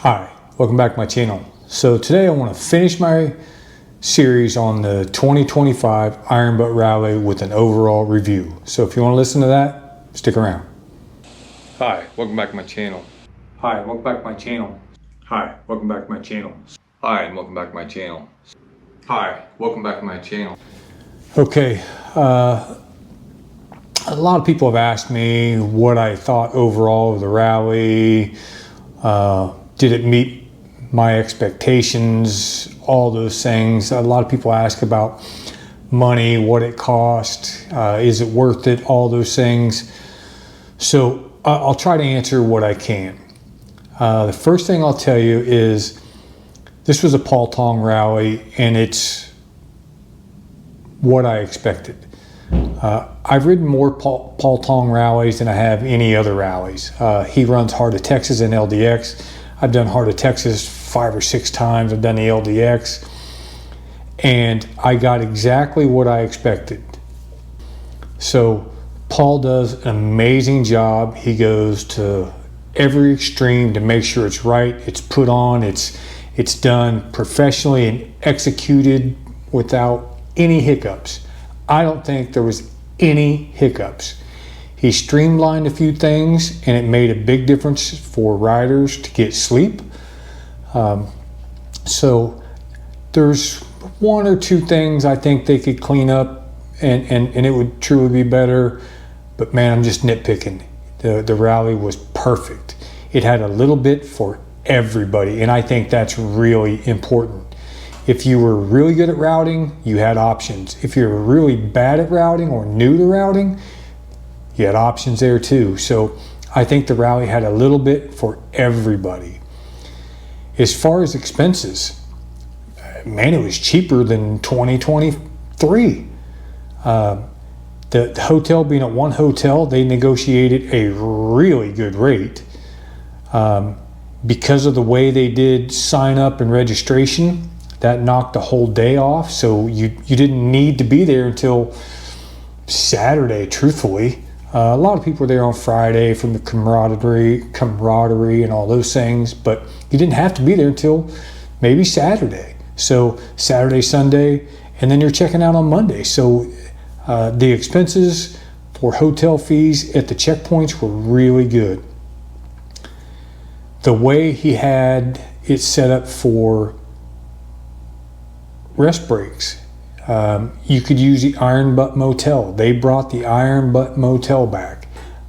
Hi, welcome back to my channel. So today I want to finish my series on the 2025 Iron Butt Rally with an overall review. So if you want to listen to that, stick around. Hi, welcome back to my channel. Hi, welcome back to my channel. Hi, welcome back to my channel. Hi, and welcome back to my channel. Hi, welcome back to my channel. Okay, a lot of people have asked me what I thought overall of the rally. Did it meet my expectations? All those things. A lot of people ask about money, what it cost, is it worth it, all those things. So I'll try to answer what I can. The first thing I'll tell you is this was a Paul Tong rally, and it's what I expected. I've ridden more Paul Tong rallies than I have any other rallies. He runs Heart of Texas and LDX. I've done Heart of Texas 5 or 6 times. I've done the LDX. And I got exactly what I expected. So Paul does an amazing job. He goes to every extreme to make sure it's right, it's put on, it's done professionally and executed without any hiccups. I don't think there was any hiccups. He streamlined a few things, and it made a big difference for riders to get sleep. So there's 1 or 2 things I think they could clean up, and it would truly be better. But man, I'm just nitpicking. The rally was perfect. It had a little bit for everybody, and I think that's really important. If you were really good at routing, you had options. If you were really bad at routing or new to routing, you had options there too. So I think the rally had a little bit for everybody. As far as expenses, man, it was cheaper than 2023. The hotel being at one hotel, they negotiated a really good rate. Because of the way they did sign up and registration, that knocked the whole day off. So you didn't need to be there until Saturday, truthfully. A lot of people were there on Friday from the camaraderie and all those things, but you didn't have to be there until maybe Saturday. So Saturday, Sunday, and then you're checking out on Monday. So the expenses for hotel fees at the checkpoints were really good. The way he had it set up for rest breaks, you could use the Iron Butt Motel. They brought the Iron Butt Motel back.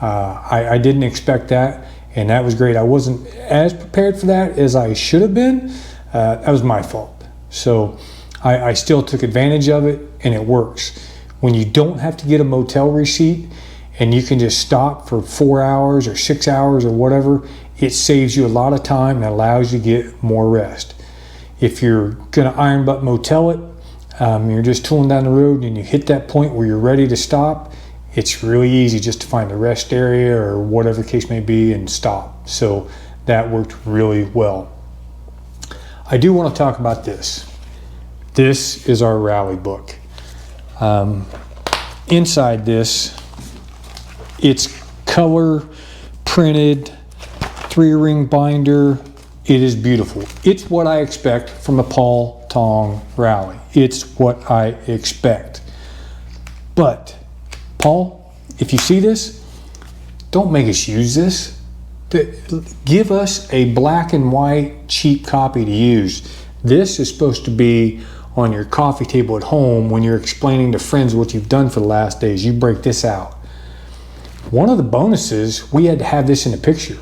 I didn't expect that, and that was great. I wasn't as prepared for that as I should have been. That was my fault. So I still took advantage of it, and it works. When you don't have to get a motel receipt and you can just stop for 4 hours or 6 hours or whatever, it saves you a lot of time and allows you to get more rest. If you're going to Iron Butt Motel it, you're just tooling down the road and you hit that point where you're ready to stop, it's really easy just to find a rest area or whatever the case may be and stop. So that worked really well. I do want to talk about this. This is our rally book. Inside this, it's color printed, 3-ring binder. It is beautiful. It's what I expect from a Paul Tong rally. It's what I expect. But Paul, if you see this, don't make us use this. Give us a black and white cheap copy to use. This is supposed to be on your coffee table at home when you're explaining to friends what you've done for the last days. You break this out. One of the bonuses, we had to have this in a picture.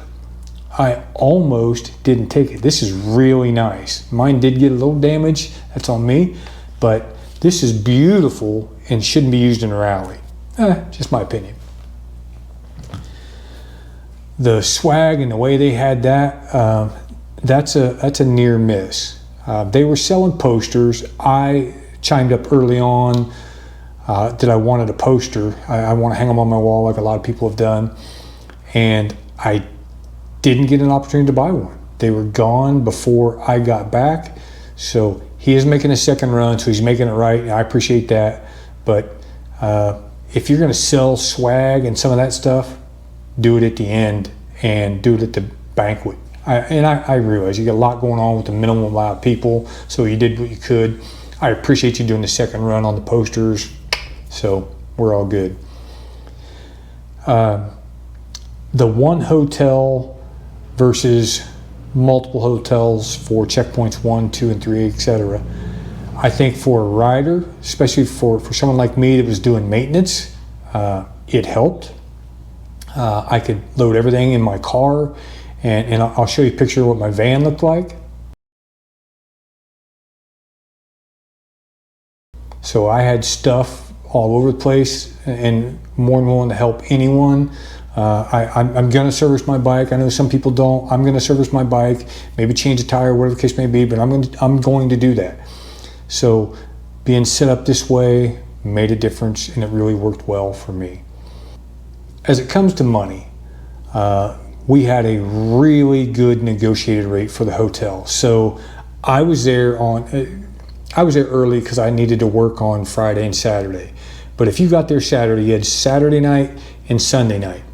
I almost didn't take it. This is really nice. Mine did get a little damage. That's on me. But this is beautiful and shouldn't be used in a rally. Just my opinion. The swag and the way they had that, that's a near miss. They were selling posters. I chimed up early on that I wanted a poster. I want to hang them on my wall like a lot of people have done. And I didn't get an opportunity to buy one. They were gone before I got back. So he is making a second run, so he's making it right. I appreciate that. But if you're going to sell swag and some of that stuff, do it at the end and do it at the banquet. I realize you got a lot going on with the minimum amount of people, so you did what you could. I appreciate you doing the second run on the posters, so we're all good. The one hotel versus multiple hotels for checkpoints 1, 2, and 3, etc. I think for a rider, especially for someone like me that was doing maintenance, it helped. I could load everything in my car, and I'll show you a picture of what my van looked like. So I had stuff all over the place, and more than willing to help anyone. I'm going to service my bike. I know some people don't. I'm going to service my bike, maybe change a tire, whatever the case may be, but I'm going to do that. So being set up this way made a difference, and it really worked well for me. As it comes to money, we had a really good negotiated rate for the hotel. So I was there early because I needed to work on Friday and Saturday. But if you got there Saturday, you had Saturday night and Sunday night.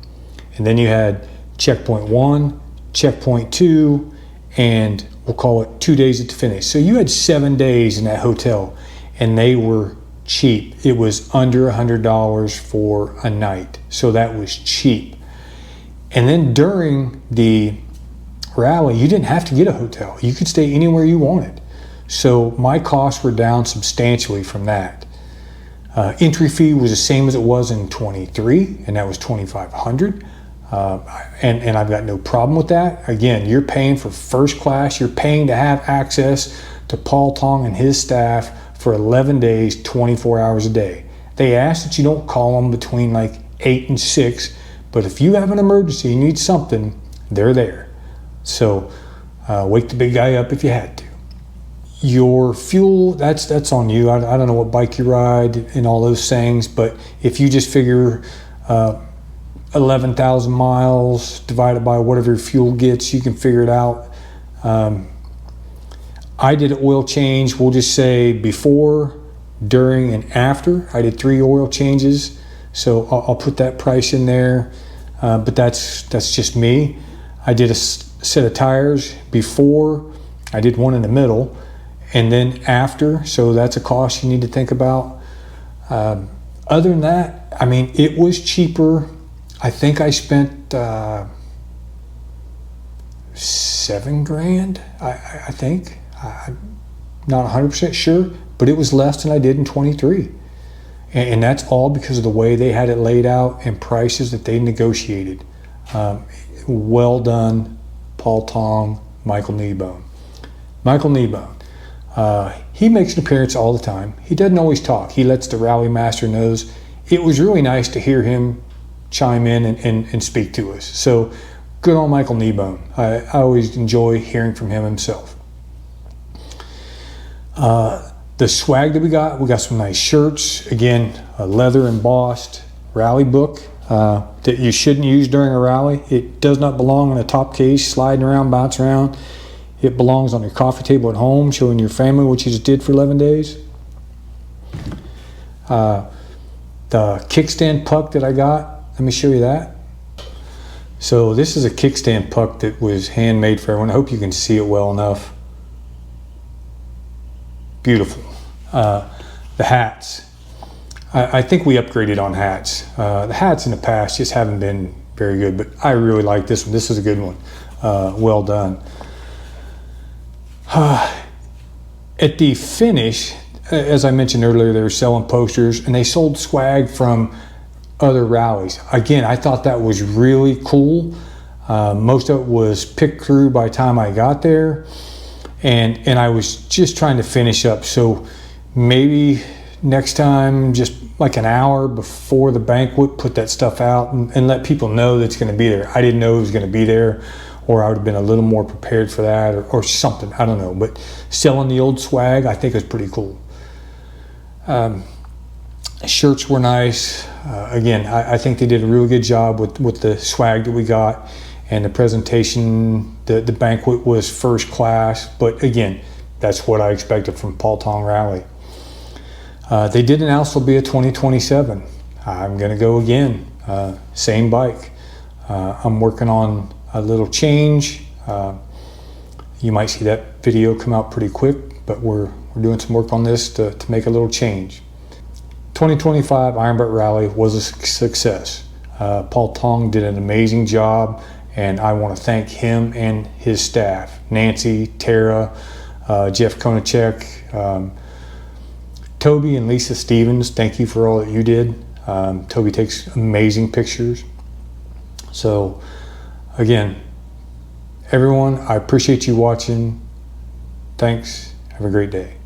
And then you had checkpoint 1, checkpoint 2, and we'll call it 2 days at the finish. So you had 7 days in that hotel, and they were cheap. It was under $100 for a night. So that was cheap. And then during the rally, you didn't have to get a hotel. You could stay anywhere you wanted. So my costs were down substantially from that. Entry fee was the same as it was in 23, and that was $2,500. And I've got no problem with that. Again, you're paying for first class. You're paying to have access to Paul Tong and his staff for 11 days, 24 hours a day. They ask that you don't call them between like 8 and 6, but if you have an emergency, you need something, they're there. So wake the big guy up if you had to. Your fuel, that's on you. I don't know what bike you ride and all those things, but if you just figure 11,000 miles divided by whatever your fuel gets, you can figure it out. I did an oil change, we'll just say before, during, and after. I did 3 oil changes, so I'll put that price in there, but that's just me. I did a set of tires before, I did one in the middle, and then after, so that's a cost you need to think about. Other than that, I mean, it was cheaper. I think I spent $7,000, I think. I'm not 100% sure, but it was less than I did in 23. And that's all because of the way they had it laid out and prices that they negotiated. Well done, Paul Tong, Michael Kneebone. Michael Kneebone. He makes an appearance all the time. He doesn't always talk. He lets the rally master know. It was really nice to hear him chime in and speak to us. So good on Michael Kneebone. I always enjoy hearing from him himself. The swag that we got some nice shirts. Again, a leather embossed rally book that you shouldn't use during a rally. It does not belong in a top case, sliding around, bouncing around. It belongs on your coffee table at home, showing your family what you just did for 11 days. The kickstand puck that I got, let me show you that. So this is a kickstand puck that was handmade for everyone. I hope you can see it well enough. Beautiful. The hats. I think we upgraded on hats. The hats in the past just haven't been very good, but I really like this one. This is a good one. Well done. At the finish, as I mentioned earlier, they were selling posters and they sold swag from other rallies. Again, I thought that was really cool. Most of it was picked through by the time I got there, and I was just trying to finish up. So maybe next time, just like an hour before the banquet, put that stuff out and let people know that it's going to be there. I didn't know it was going to be there, or I would have been a little more prepared for that, or something, I don't know. But selling the old swag, I think is pretty cool. Shirts were nice. Again, I think they did a really good job with the swag that we got, and the presentation. The banquet was first class, but again, that's what I expected from Paul Tong Rally. They did announce there'll be a 2027. I'm gonna go again, same bike. I'm working on a little change. You might see that video come out pretty quick, but we're doing some work on this to make a little change. 2025 Iron Butt Rally was a success. Paul Tong did an amazing job, and I want to thank him and his staff, Nancy, Tara, Jeff Konachek, Toby and Lisa Stevens. Thank you for all that you did. Toby takes amazing pictures. So again, everyone, I appreciate you watching. Thanks. Have a great day.